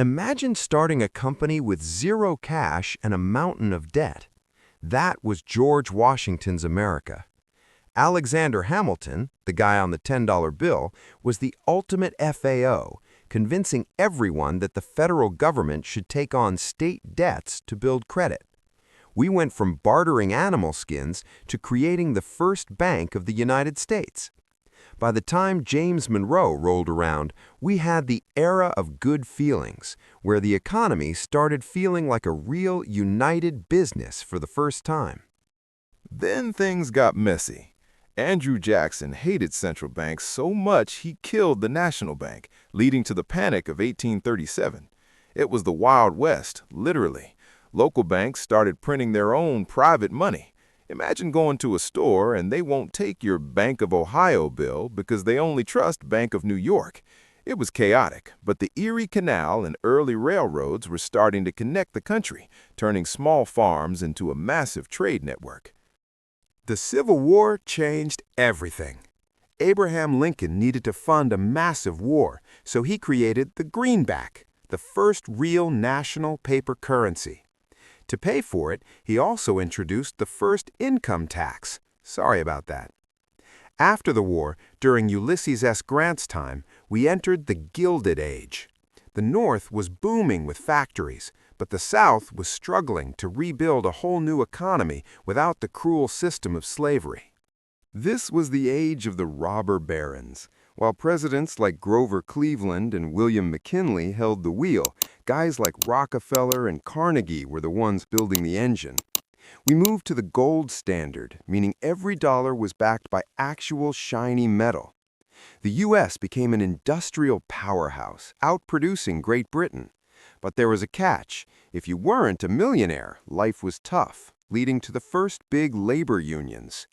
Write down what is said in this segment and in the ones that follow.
Imagine starting a company with zero cash and a mountain of debt. That was George Washington's America. Alexander Hamilton, the guy on the $10 bill, was the ultimate FAO, convincing everyone that the federal government should take on state debts to build credit. We went from bartering animal skins to creating the first bank of the United States. By the time James Monroe rolled around, we had the era of good feelings, where the economy started feeling like a real united business for the first time. Then things got messy. Andrew Jackson hated central banks so much he killed the National Bank, leading to the Panic of 1837. It was the Wild West, literally. Local banks started printing their own private money. Imagine going to a store and they won't take your Bank of Ohio bill because they only trust Bank of New York. It was chaotic, but the Erie Canal and early railroads were starting to connect the country, turning small farms into a massive trade network. The Civil War changed everything. Abraham Lincoln needed to fund a massive war, so he created the greenback, the first real national paper currency. To pay for it, he also introduced the first income tax. Sorry about that. After the war, during Ulysses S. Grant's time, we entered the Gilded Age. The North was booming with factories, but the South was struggling to rebuild a whole new economy without the cruel system of slavery. This was the age of the robber barons. While presidents like Grover Cleveland and William McKinley held the wheel, guys like Rockefeller and Carnegie were the ones building the engine. We moved to the gold standard, meaning every dollar was backed by actual shiny metal. The U.S. became an industrial powerhouse, outproducing Great Britain. But there was a catch. If you weren't a millionaire, life was tough, leading to the first big labor unions.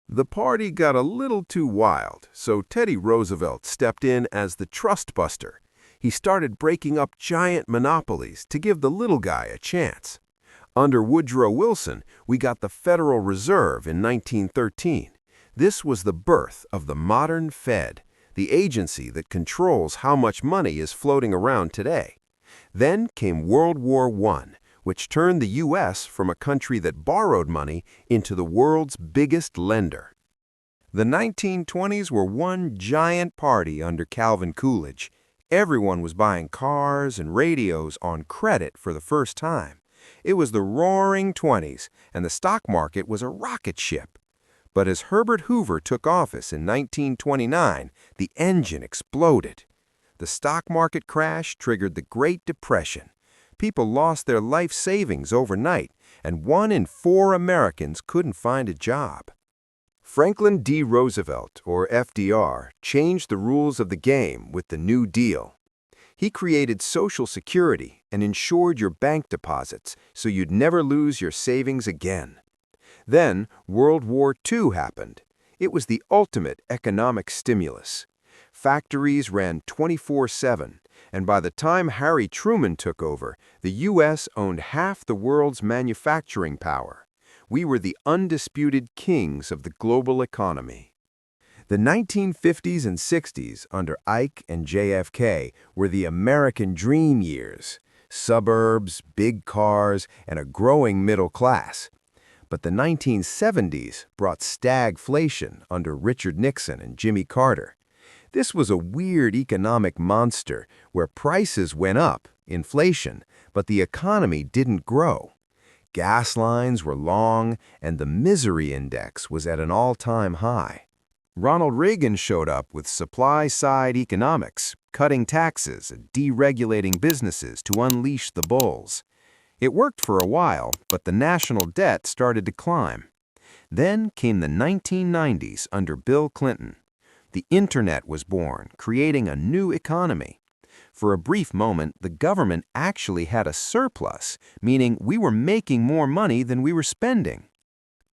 The party got a little too wild, so Teddy Roosevelt stepped in as the trust buster. He started breaking up giant monopolies to give the little guy a chance. Under Woodrow Wilson, we got the Federal Reserve in 1913. This was the birth of the modern Fed, the agency that controls how much money is floating around today. Then came World War I, which turned the U.S. from a country that borrowed money into the world's biggest lender. The 1920s were one giant party under Calvin Coolidge. Everyone was buying cars and radios on credit for the first time. It was the roaring 20s, and the stock market was a rocket ship. But as Herbert Hoover took office in 1929, the engine exploded. The stock market crash triggered the Great Depression. People lost their life savings overnight, and 1 in 4 Americans couldn't find a job. Franklin D. Roosevelt, or FDR, changed the rules of the game with the New Deal. He created Social Security and insured your bank deposits so you'd never lose your savings again. Then World War II happened. It was the ultimate economic stimulus. Factories ran 24/7. And by the time Harry Truman took over, the U.S. owned half the world's manufacturing power. We were the undisputed kings of the global economy. The 1950s and 60s under Ike and JFK were the American dream years. Suburbs, big cars, and a growing middle class. But the 1970s brought stagflation under Richard Nixon and Jimmy Carter. This was a weird economic monster where prices went up, inflation, but the economy didn't grow. Gas lines were long, and the misery index was at an all-time high. Ronald Reagan showed up with supply-side economics, cutting taxes and deregulating businesses to unleash the bulls. It worked for a while, but the national debt started to climb. Then came the 1990s under Bill Clinton. The internet was born, creating a new economy. For a brief moment, the government actually had a surplus, meaning we were making more money than we were spending.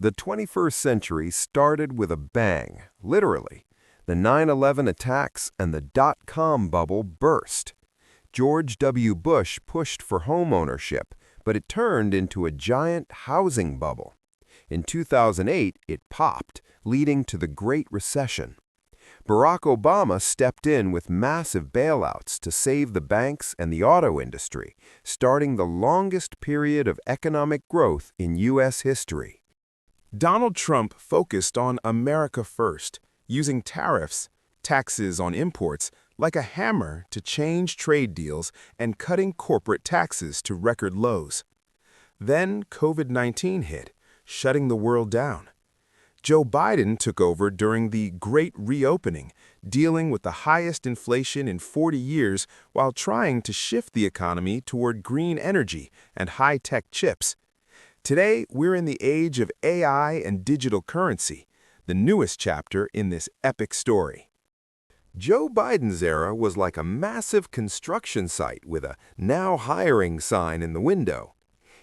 The 21st century started with a bang, literally. The 9/11 attacks and the dot-com bubble burst. George W. Bush pushed for homeownership, but it turned into a giant housing bubble. In 2008, it popped, leading to the Great Recession. Barack Obama stepped in with massive bailouts to save the banks and the auto industry, starting the longest period of economic growth in U.S. history. Donald Trump focused on America first, using tariffs, taxes on imports, like a hammer to change trade deals and cutting corporate taxes to record lows. Then COVID-19 hit, shutting the world down. Joe Biden took over during the Great Reopening, dealing with the highest inflation in 40 years while trying to shift the economy toward green energy and high-tech chips. Today, we're in the age of AI and digital currency, the newest chapter in this epic story. Joe Biden's era was like a massive construction site with a "now hiring" sign in the window.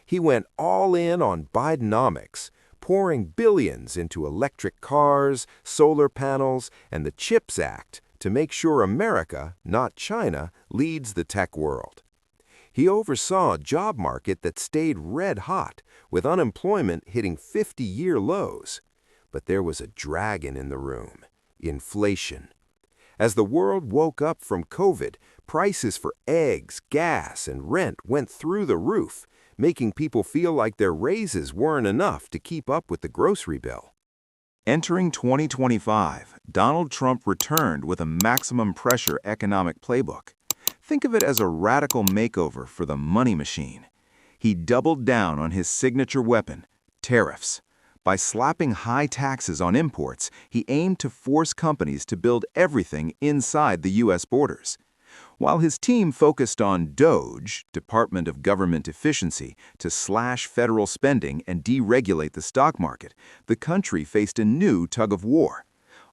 He went all in on Bidenomics, pouring billions into electric cars, solar panels, and the CHIPS Act to make sure America, not China, leads the tech world. He oversaw a job market that stayed red hot, with unemployment hitting 50-year lows. But there was a dragon in the room: inflation. As the world woke up from COVID, prices for eggs, gas, and rent went through the roof, making people feel like their raises weren't enough to keep up with the grocery bill. Entering 2025, Donald Trump returned with a maximum pressure economic playbook. Think of it as a radical makeover for the money machine. He doubled down on his signature weapon, tariffs. By slapping high taxes on imports, he aimed to force companies to build everything inside the U.S. borders. While his team focused on DOGE, Department of Government Efficiency, to slash federal spending and deregulate the stock market, the country faced a new tug-of-war.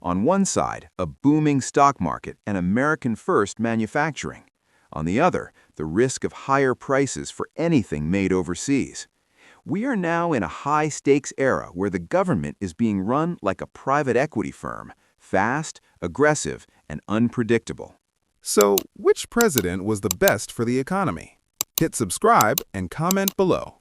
On one side, a booming stock market and American-first manufacturing. On the other, the risk of higher prices for anything made overseas. We are now in a high-stakes era where the government is being run like a private equity firm, fast, aggressive, and unpredictable. So, which president was the best for the economy? Hit subscribe and comment below.